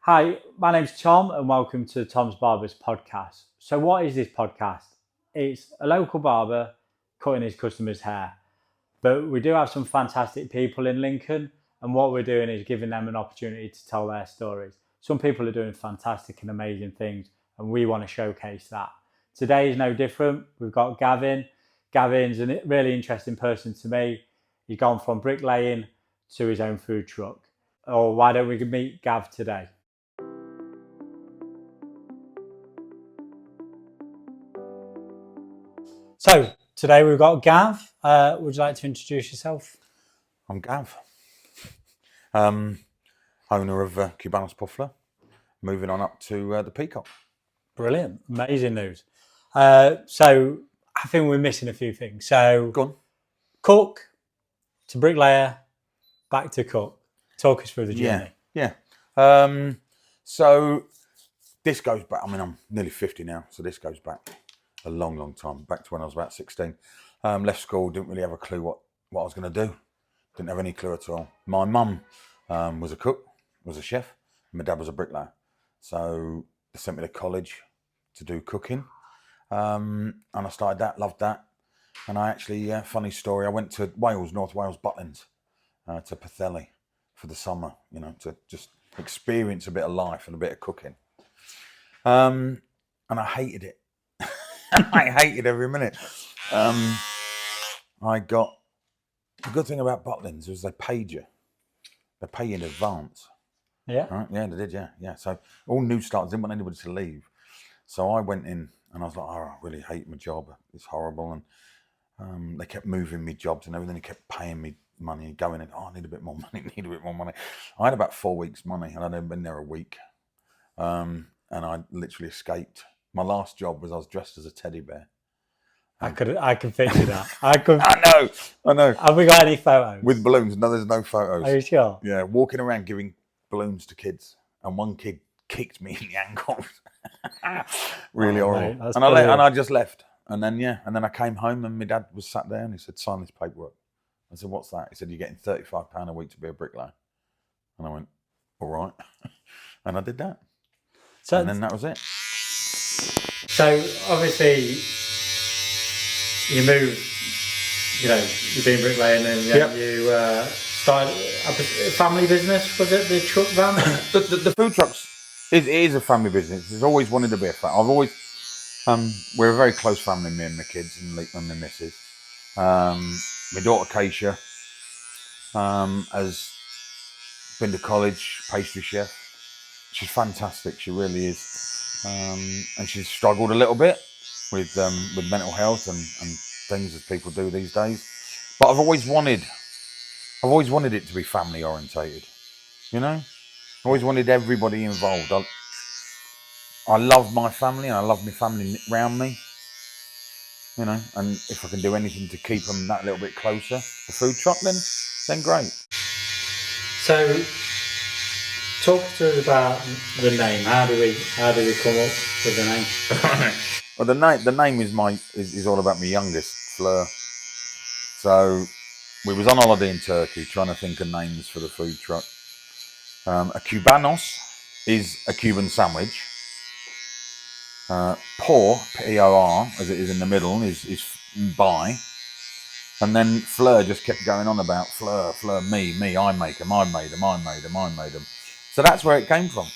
Hi, my name's Tom and welcome to Toms Barbers Podcast. So what is this podcast? It's a local barber cutting his customers' hair. But we do have some fantastic people in Lincoln, and what we're doing is giving them an opportunity to tell their stories. Some people are doing fantastic and amazing things, and we want to showcase that. Today is no different. We've got Gavin. Gavin's a really interesting person to me. He's gone from bricklaying to his own food truck. Or why don't we meet Gav today? So today we've got Gav. Would you like to introduce yourself? I'm Gav, owner of Cuban's Puffler, moving on up to the Peacock. Brilliant, amazing news. So I think we're missing a few things. So Go on. Cook to bricklayer, back to cook. Talk us through the journey. Yeah. So this goes back, I'm nearly 50 now, so this goes back a long time, back to when I was about 16. Left school, didn't really have a clue what I was going to do. Didn't have any clue at all. My mum was a cook, was a chef, and my dad was a bricklayer. So they sent me to college to do cooking. And I started that, loved that. And I actually, funny story, I went to Wales, North Wales, Butlins, to Pwllheli for the summer, to just experience a bit of life and a bit of cooking. And I hated it. I hated every minute. The good thing about Butlins was they paid you. They pay you in advance. Yeah. Right? Yeah, they did, yeah. So all new starters didn't want anybody to leave. So I went in and I was like, I really hate my job. It's horrible. And they kept moving me jobs and everything. They kept paying me money and going in, I need a bit more money, I had about 4 weeks' money and I'd only been there a week. And I literally escaped. My last job was I was dressed as a teddy bear. I can picture that. I know. Have we got any photos? With balloons. No, there's no photos. Are you sure? Yeah, walking around giving balloons to kids. And one kid kicked me in the ankles. Really horrible. Mate, and I just left. And then I came home and my dad was sat there and he said, sign this paperwork. I said, what's that? He said, you're getting £35 a week to be a bricklayer. And I went, all right. And I did that. And then that was it. So obviously you moved, you've been bricklaying and you started a family business. Was it the truck van? the food trucks, it is a family business. It's always wanted to be a family. I've always, we're a very close family, me and my kids and my missus. My daughter Keisha has been to college, pastry chef. She's fantastic, she really is. And she's struggled a little bit with mental health and things as people do these days. But I've always wanted it to be family orientated. I always wanted everybody involved. I love my family and I love my family around me. And if I can do anything to keep them that little bit closer, the food truck, then great. So, talk to us about the name. How do we come up with the name? Well, the name is all about my youngest, Fleur. So we was on holiday in Turkey trying to think of names for the food truck. A Cubanos is a Cuban sandwich. Por, P-O-R, as it is in the middle, is by. And then Fleur just kept going on about Fleur, me, I make them, I made them. So that's where it came from.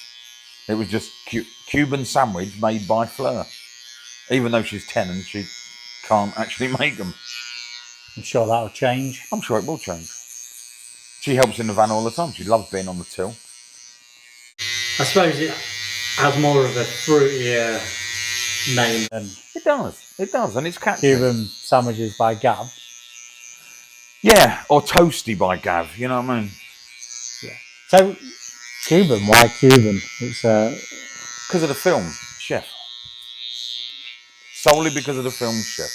It was just Cuban sandwich made by Fleur. Even though she's 10 and she can't actually make them. I'm sure that'll change. I'm sure it will change. She helps in the van all the time. She loves being on the till. I suppose it has more of a fruitier name than... It does, and it's catchy. Cuban sandwiches by Gav. Yeah, or toasty by Gav, you know what I mean? Yeah. So, Cuban, why Cuban? It's because of the film, Chef. Solely because of the film Chef.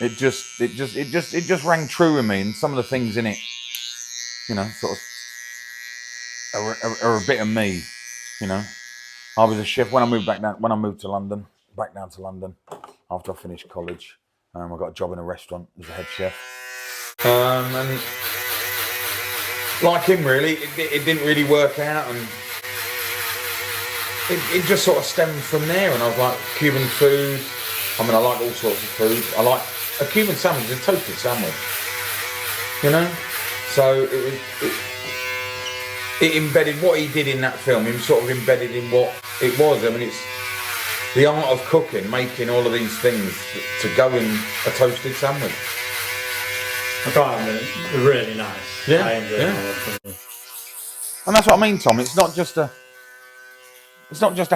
It just rang true with me, and some of the things in it, sort of are a bit of me. I was a chef when I moved to London, back down to London after I finished college. I got a job in a restaurant as a head chef. And like him, really, it didn't really work out, and it just sort of stemmed from there. And I was like, Cuban food. I mean, I like all sorts of food. I like a Cuban sandwich, a toasted sandwich. You know, so it embedded what he did in that film. He sort of embedded in what it was. I mean, it's the art of cooking, making all of these things to go in a toasted sandwich. I find it really nice. Yeah, I enjoy it. And that's what I mean, Tom. It's not just a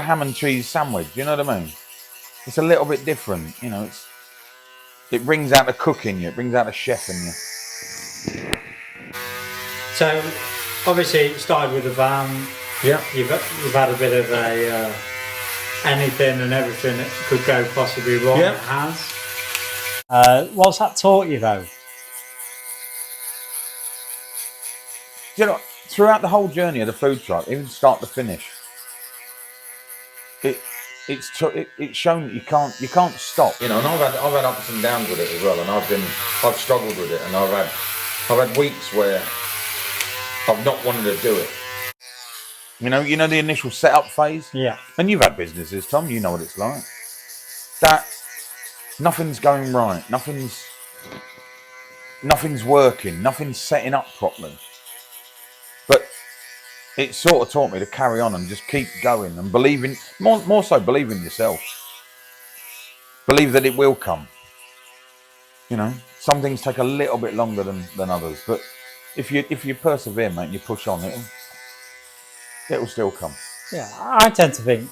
ham and cheese sandwich. You know what I mean? It's a little bit different. You know, it brings out the cook in you. It brings out the chef in you. So, obviously, it started with the van. Yeah. You've had a bit of a anything and everything that could go possibly wrong. Yeah. It has. What's that taught you, though? You know, throughout the whole journey of the food truck, even start to finish, it's shown that you can't stop. You know, and I've had ups and downs with it as well, and I've struggled with it, and I've had weeks where I've not wanted to do it. You know the initial setup phase. Yeah. And you've had businesses, Tom. You know what it's like. That nothing's going right. Nothing's working. Nothing's setting up properly. But it sort of taught me to carry on and just keep going and believe in, more so believe in yourself. Believe that it will come. You know, some things take a little bit longer than others, but if you persevere, mate, and you push on, it'll still come. Yeah, I tend to think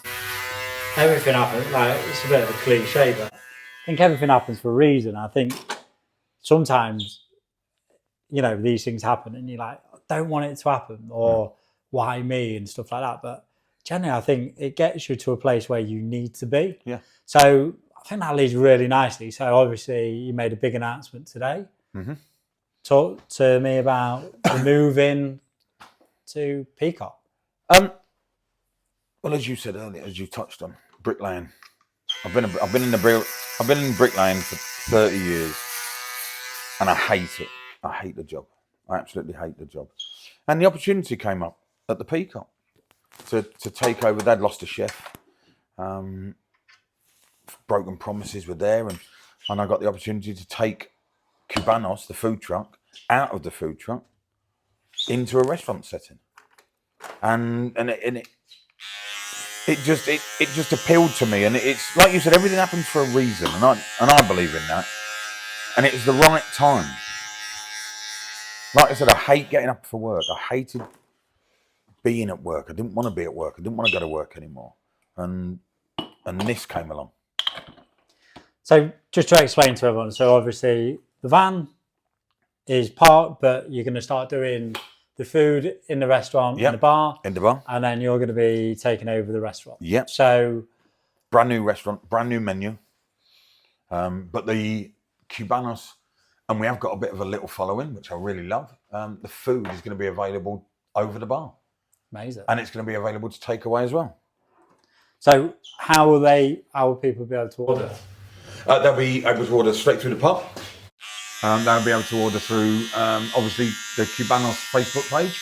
everything happens, like, it's a bit of a cliche, but I think everything happens for a reason. I think sometimes, you know, these things happen and you're like, I don't want it to happen, or why me, and stuff like that. But generally, I think it gets you to a place where you need to be. Yeah. So I think that leads really nicely. So obviously, you made a big announcement today. Mm-hmm. Talk to me about the move in to Peacock. Well, as you said earlier, as you touched on, bricklaying. I've been in bricklaying for 30 years, and I hate it. I hate the job. I absolutely hate the job. And the opportunity came up at the Peacock to take over. They'd lost a chef. Broken promises were there, and I got the opportunity to take Cubanos, the food truck, out of the food truck into a restaurant setting, and it just appealed to me. And it's like you said, everything happens for a reason, and I believe in that. And it was the right time. Like I said, I hate getting up for work. I hated being at work. I didn't want to be at work. I didn't want to go to work anymore. And this came along. So just to explain to everyone, so obviously the van is parked, but you're going to start doing the food in the restaurant, in the bar. In the bar. And then you're going to be taking over the restaurant. Yeah. So brand new restaurant, brand new menu. But the Cubanos, and we have got a bit of a little following, which I really love. The food is going to be available over the bar. Amazing. And it's going to be available to take away as well. So how will people be able to order? They'll be able to order straight through the pub. They'll be able to order through, obviously, the Cubanos Facebook page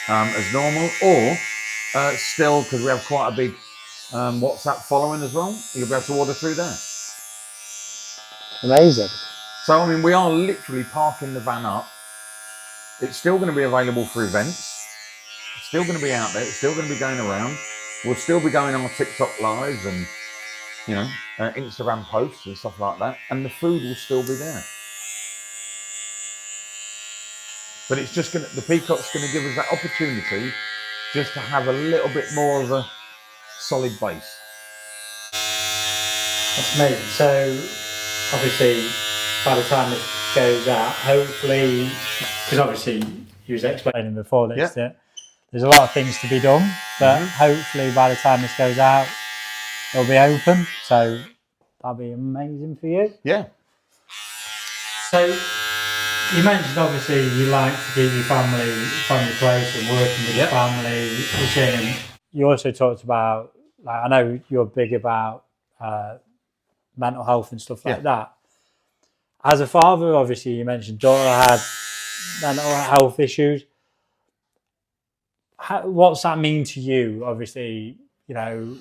as normal, or still, because we have quite a big WhatsApp following as well, you'll be able to order through there. Amazing. So, I mean, we are literally parking the van up. It's still going to be available for events. It's still going to be out there. It's still going to be going around. We'll still be going on TikTok lives and, you know, Instagram posts and stuff like that. And the food will still be there. But it's just the Peacock's going to give us that opportunity just to have a little bit more of a solid base. That's amazing. So, obviously, by the time this goes out, hopefully, because obviously you was explaining before this, that there's a lot of things to be done, but hopefully by the time this goes out, it'll be open. So that'll be amazing for you. Yeah. So you mentioned obviously you like to keep your family close and working with your family. And you also talked about, like, I know you're big about mental health and stuff like that. As a father, obviously, you mentioned daughter had mental health issues. what's that mean to you? Obviously, you know,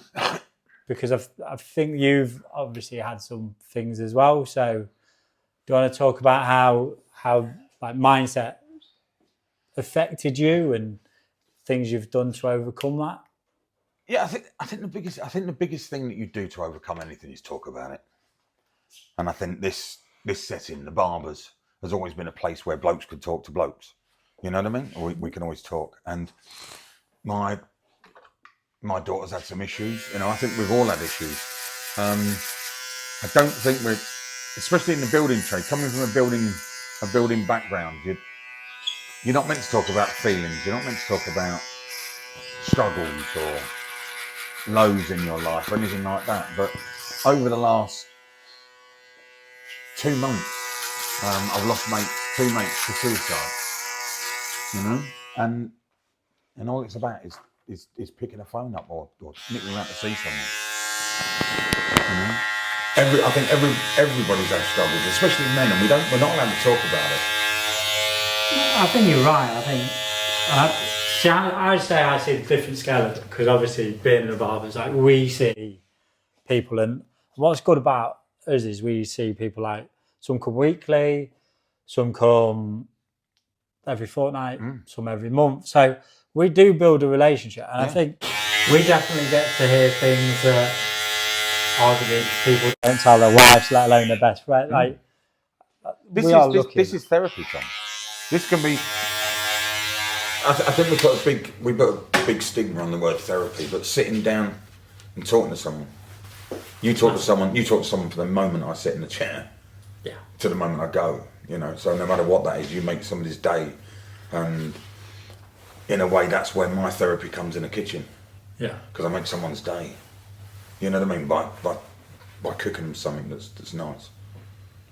because I think you've obviously had some things as well. So, do you want to talk about how like mindset affected you and things you've done to overcome that? Yeah, I think the biggest thing that you do to overcome anything is talk about it. And I think this setting, the barbers, has always been a place where blokes could talk to blokes. You know what I mean? Or we can always talk. And my daughter's had some issues. You know, I think we've all had issues. I don't think we're, especially in the building trade, coming from a building background, you're not meant to talk about feelings. You're not meant to talk about struggles or lows in your life or anything like that. But over the last 2 months, I've lost two mates to suicide. You know, and all it's about is picking a phone up or nicking around to see someone. You know? I think everybody's had struggles, especially men, and we're not allowed to talk about it. I think you're right. I would say I see a different scale of it, because obviously being in a barber is like we see people, and what's good about us is we see people like some come weekly, some come every fortnight, some every month. So we do build a relationship, and I think we definitely get to hear things that arguably people don't tell their wives, let alone their best friend. Like this is therapy, Tom. This can be. I think we put a big stigma on the word therapy, but sitting down and talking to someone. You talk to someone from the moment I sit in the chair, to the moment I go. You know, so no matter what that is, you make somebody's day, and in a way, that's where my therapy comes in the kitchen. Yeah, because I make someone's day. You know what I mean? By cooking them something that's nice.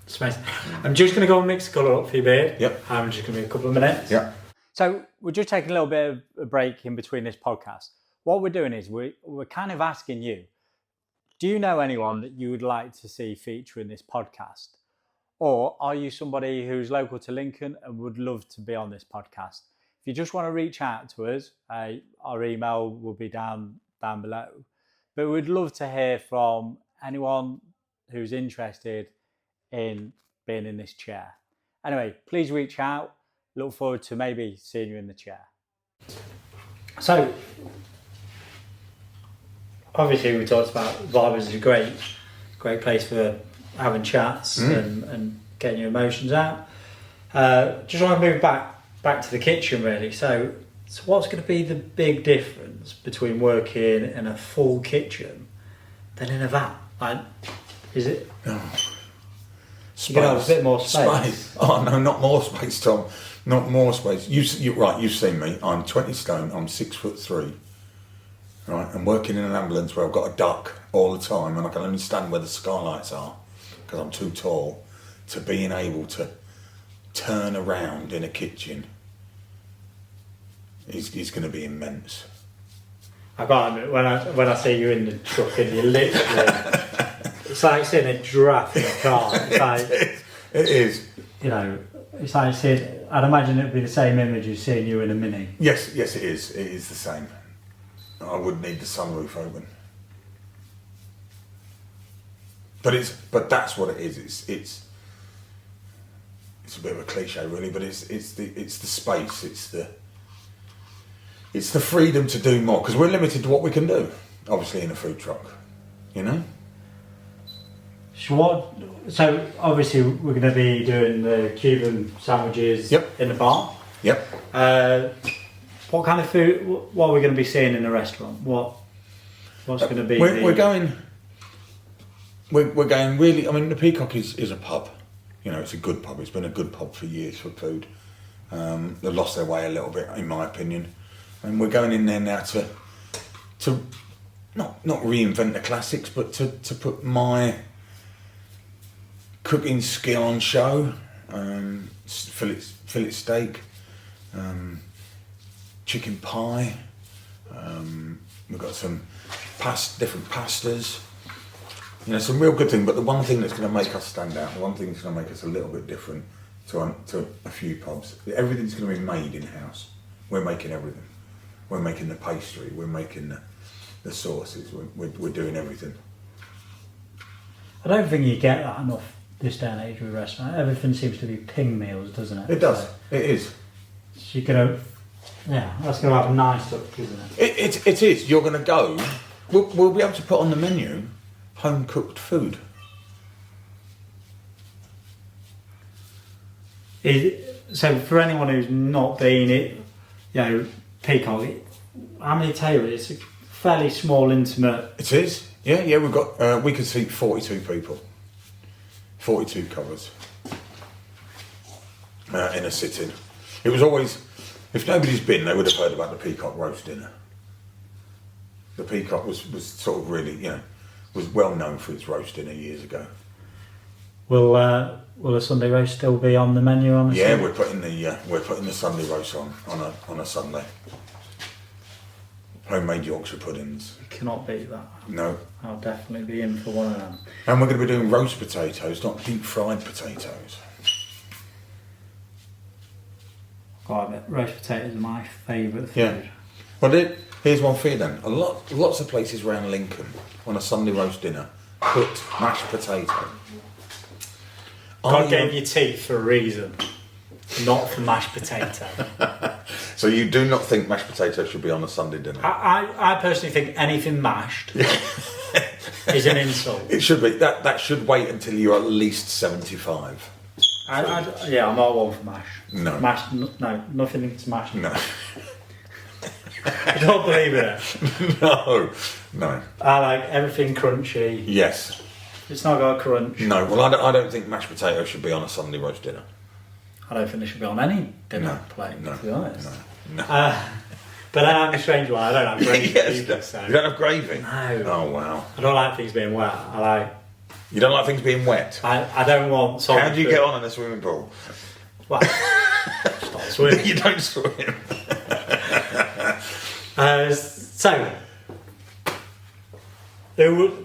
It's amazing. I'm just going to go and mix the colour up for your beard. Yep. I'm just going to be a couple of minutes. Yeah. So we're just taking a little bit of a break in between this podcast. What we're doing is we're kind of asking you, do you know anyone that you would like to see feature in this podcast? Or are you somebody who's local to Lincoln and would love to be on this podcast? If you just want to reach out to us, our email will be down below. But we'd love to hear from anyone who's interested in being in this chair. Anyway, please reach out. Look forward to maybe seeing you in the chair. So, obviously we talked about barbers is a great place for having chats and getting your emotions out. Just want to move back to the kitchen really. So what's going to be the big difference between working in a full kitchen than in a van? Like, is it? Space. You're going to have a bit more space. Oh no, not more space, Tom. Not more space. You're right. You've seen me. I'm 20 stone. I'm 6'3". Right, and working in an ambulance where I've got a duck all the time, and I can only stand where the skylights are because I'm too tall. To being able to turn around in a kitchen is going to be immense. I can't admit, when I see you in the truck and you're literally, it's like seeing a giraffe in a car. It's like, it is. You know, it's like seeing, I'd imagine it would be the same image as seeing you in a Mini. Yes, it is. It is the same. I would need the sunroof open. But that's what it is. It's a bit of a cliche, really. But it's the space. It's the freedom to do more, because we're limited to what we can do. Obviously, in a food truck, you know. So obviously we're going to be doing the Cuban sandwiches in the bar. Yep. What kind of food? What are we going to be seeing in the restaurant? What's going to be? We're going really. I mean, the Peacock is a pub. You know, it's a good pub. It's been a good pub for years for food. They've lost their way a little bit, in my opinion, and we're going in there now to not reinvent the classics, but to put my cooking skill on show. Fillet steak, chicken pie. We've got some different pastas. You know, some real good thing. But the one thing that's going to make us stand out, the one thing that's going to make us a little bit different to a few pubs, everything's going to be made in house. We're making everything. We're making the pastry. We're making the sauces. We're doing everything. I don't think you get that enough this day and age with restaurant. Everything seems to be ping meals, doesn't it? It does. So It is. you're gonna, that's gonna have a nice look, isn't it? It is. You're going to go. We'll be able to put on the menu home cooked food. So for anyone who's not been Peacock, how many tables? It's a fairly small, intimate. It is. Yeah. We've got. We could seat 42 people. 42 covers in a sitting. It was always. If nobody's been, they would have heard about the Peacock roast dinner. The Peacock was sort of really, was well known for its roast dinner years ago. Will a Sunday roast still be on the menu on the Yeah, Sunday? we're putting the Sunday roast on a Sunday. Homemade Yorkshire puddings. You cannot beat that. No. I'll definitely be in for one of them. And we're going to be doing roast potatoes, not deep fried potatoes. Quite a bit. Roast potatoes are my favourite food. Yeah. Well, here's one for you then. Lots of places around Lincoln on a Sunday roast dinner put mashed potato. God gave you teeth for a reason, not for mashed potato. So you do not think mashed potato should be on a Sunday dinner? I personally think anything mashed is an insult. It should be. That should wait until you're at least 75. I'm not one for mash. No. Mash, no, nothing to mash. No. I don't believe in it. No. I like everything crunchy. Yes. It's not got a crunch. No, well, I don't think mashed potato should be on a Sunday roast dinner. I don't think they should be on any dinner plate, to be honest. No. But then I'm a strange one. I don't have gravy either. So. You don't have gravy? No. Oh, wow. I don't like things being wet. You don't like things being wet? I don't want solid How do you food. get on in a swimming pool? Well, stop swimming. You don't swim.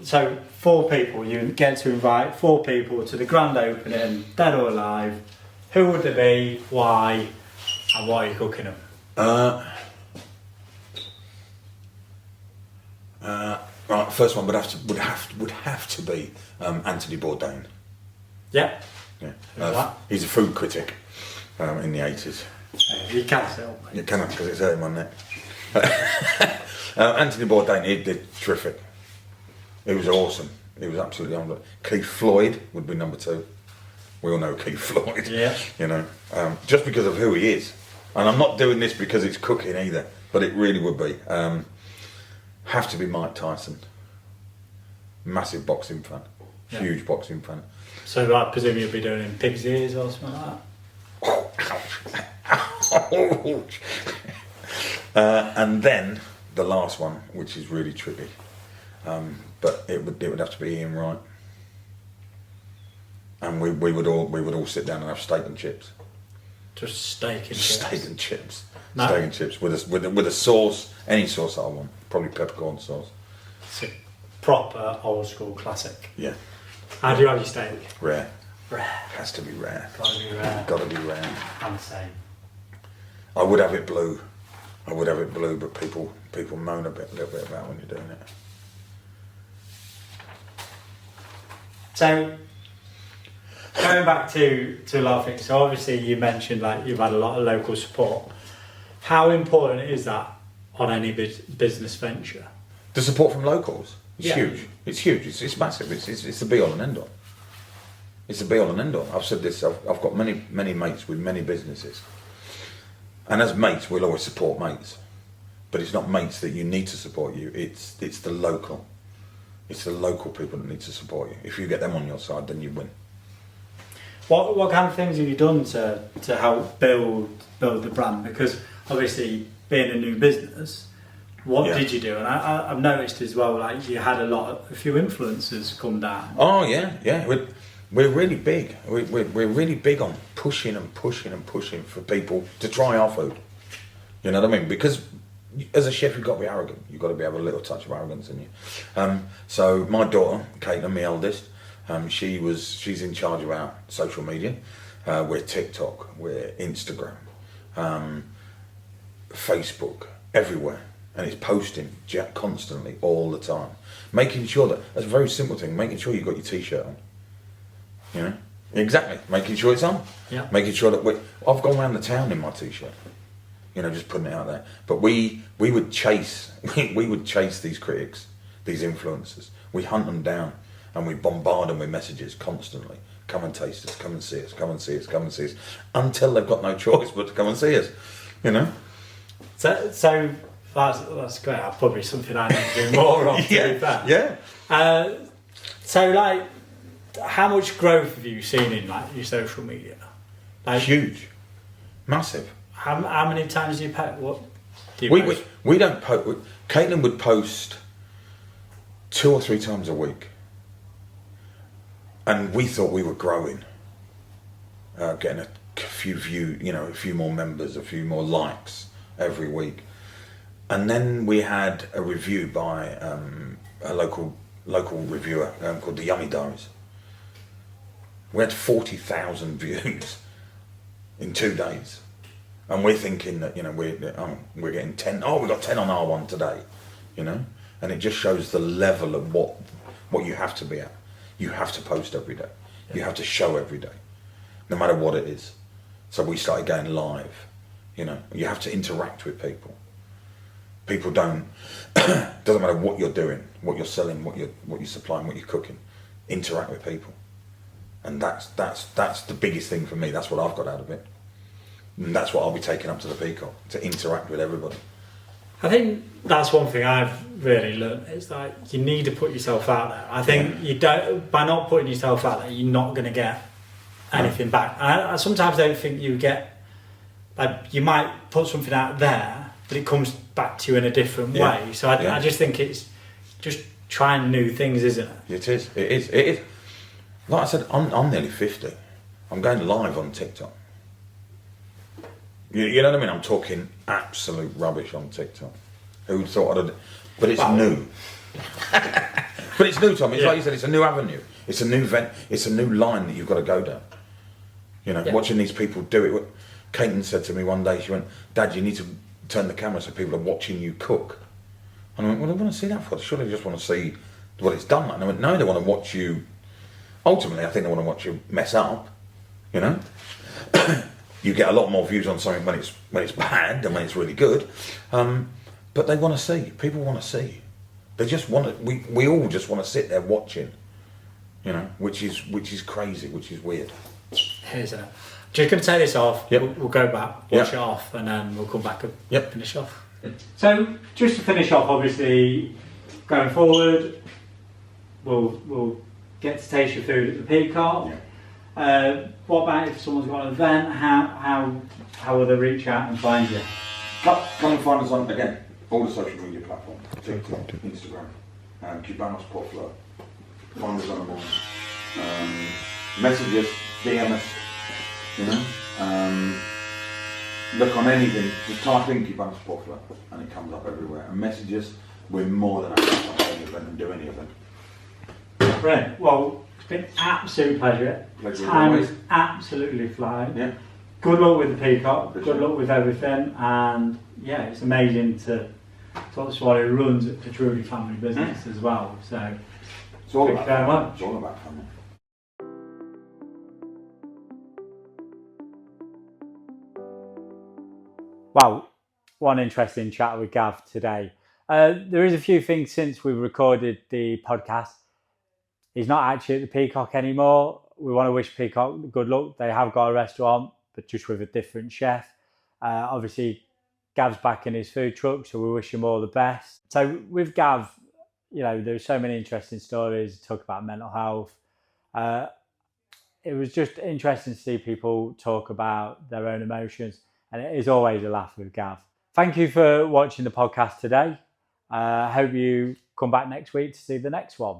So 4 people, you get to invite 4 people to the grand opening, dead or alive. Who would they be, why, and what are you cooking them? Right, first one would have to be Anthony Bourdain. Yeah. Yeah. He's a food critic in the 80s. You can't say it. You cannot, because it's hurting my neck. Anthony Bourdain, he did terrific. He was awesome. He was absolutely on. Keith Floyd would be number 2. We all know Keith Floyd. Yeah. Just because of who he is. And I'm not doing this because it's cooking either, but it really would be. Have to be Mike Tyson. Massive boxing fan. Yeah. Huge boxing fan. So I presume you'll be doing in pig's ears or something like that? Ouch. And then the last one, which is really tricky, but it would have to be Ian Wright, and we would all sit down and have steak and chips. Just steak and chips. Steak and chips. No. Steak and chips with a sauce, any sauce I want, probably peppercorn sauce. It's a proper old school classic. Yeah. How do you have your steak? Rare. Rare. Has to be rare. Gotta be rare. Gotta be rare. I'm the same. I would have it blue, but people moan a little bit about when you're doing it. So, going back to a lot of things, so obviously you mentioned you've had a lot of local support. How important is that on any business venture? The support from locals is Yeah. huge. It's huge. It's massive. It's the be all and end all. It's the be all and end all. I've said this. I've got many mates with many businesses, and as mates, we'll always support mates. But it's not mates that you need to support you. It's the local. It's the local people that need to support you. If you get them on your side, then you win. What kind of things have you done to help build the brand? Because obviously, being a new business, what did you do? And I've noticed as well, you had a few influencers come down. Oh yeah. We're really big. We're really big on pushing for people to try our food. You know what I mean? Because as a chef, you've got to be arrogant. You've got to have a little touch of arrogance in you. So my daughter, Caitlin, my eldest, she's in charge of our social media. We're TikTok, we're Instagram, Facebook, everywhere, and it's posting constantly all the time, making sure that's a very simple thing, making sure you've got your t-shirt on, you know, exactly, making sure it's on, making sure that I've gone around the town in my t-shirt, you know, just putting it out there. But we would chase these critics, these influencers, we hunt them down and we bombard them with messages constantly. Come and taste us, come and see us, come and see us, come and see us, until they've got no choice but to come and see us, you know. So that's great. That's probably something I need to do more of. So like, how much growth have you seen in like your social media? Like, huge, massive. How many times do you post? What do you post? We don't post. Caitlin would post 2 or 3 times a week, and we thought we were growing, getting a few more members, a few more likes every week. And then we had a review by a local reviewer called the Yummy Diaries. We had 40,000 views in 2 days, and we're thinking that, you know, we're getting 10. Oh, we got 10 on R1 today, you know, and it just shows the level of what you have to be at. You have to post every day. You have to show every day, no matter what it is. So we started going live. You know, you have to interact with people. People don't. Doesn't matter what you're doing, what you're selling, what you're supplying, what you're cooking. Interact with people, and that's the biggest thing for me. That's what I've got out of it, and that's what I'll be taking up to the Peacock, to interact with everybody. I think that's one thing I've really learned. It's like you need to put yourself out there. I think you don't, by not putting yourself out there, you're not going to get anything back. I sometimes don't think you get. Like, you might put something out there, but it comes back to you in a different way. So I just think it's just trying new things, isn't it? It is. Like I said, I'm nearly 50. I'm going live on TikTok. You know what I mean? I'm talking absolute rubbish on TikTok. Who thought I'd... But it's new. But it's new, Tom. It's like you said, it's a new avenue. It's a new it's a new line that you've got to go down. You know, watching these people do it. Caitlin said to me one day, she went, "Dad, you need to turn the camera so people are watching you cook." And I went, "What do I want to see that for? Surely they just want to see what it's done like." And I went, "No, they want to watch you." Ultimately, I think they want to watch you mess up. You know, you get a lot more views on something when it's bad than when it's really good. But they want to see. People want to see. They just want to. We all just want to sit there watching. You know, which is crazy, which is weird. Isn't it? Just going to take this off. Yep. We'll go back, wash it off, and then we'll come back and finish off. So, just to finish off, obviously, going forward, we'll get to taste your food at the Peacock. What about if someone's got an event? How will they reach out and find you? Come and find us on, again, all the social media platforms. TikTok, Instagram, Cubanos Portfolio. Find us on them all. Message us, DM us, you know. Look on anything, just type in Cubanos Portfolio and it comes up everywhere. And message us, we're more than happy to come to any event and do any event. Brilliant. Well, it's been an absolute pleasure. Time is absolutely flying. Yeah. Good luck with the Peacock. Good luck with everything. And yeah, it's amazing to talk to someone who runs a truly family business as well. So it's all thank you very much. It's all about family. Wow, one interesting chat with Gav today. There is a few things since we recorded the podcast. He's not actually at the Peacock anymore. We want to wish Peacock good luck. They have got a restaurant, but just with a different chef. Obviously, Gav's back in his food truck, so we wish him all the best. So with Gav, you know, there's so many interesting stories. Talk about mental health. It was just interesting to see people talk about their own emotions. And it is always a laugh with Gav. Thank you for watching the podcast today. I hope you come back next week to see the next one.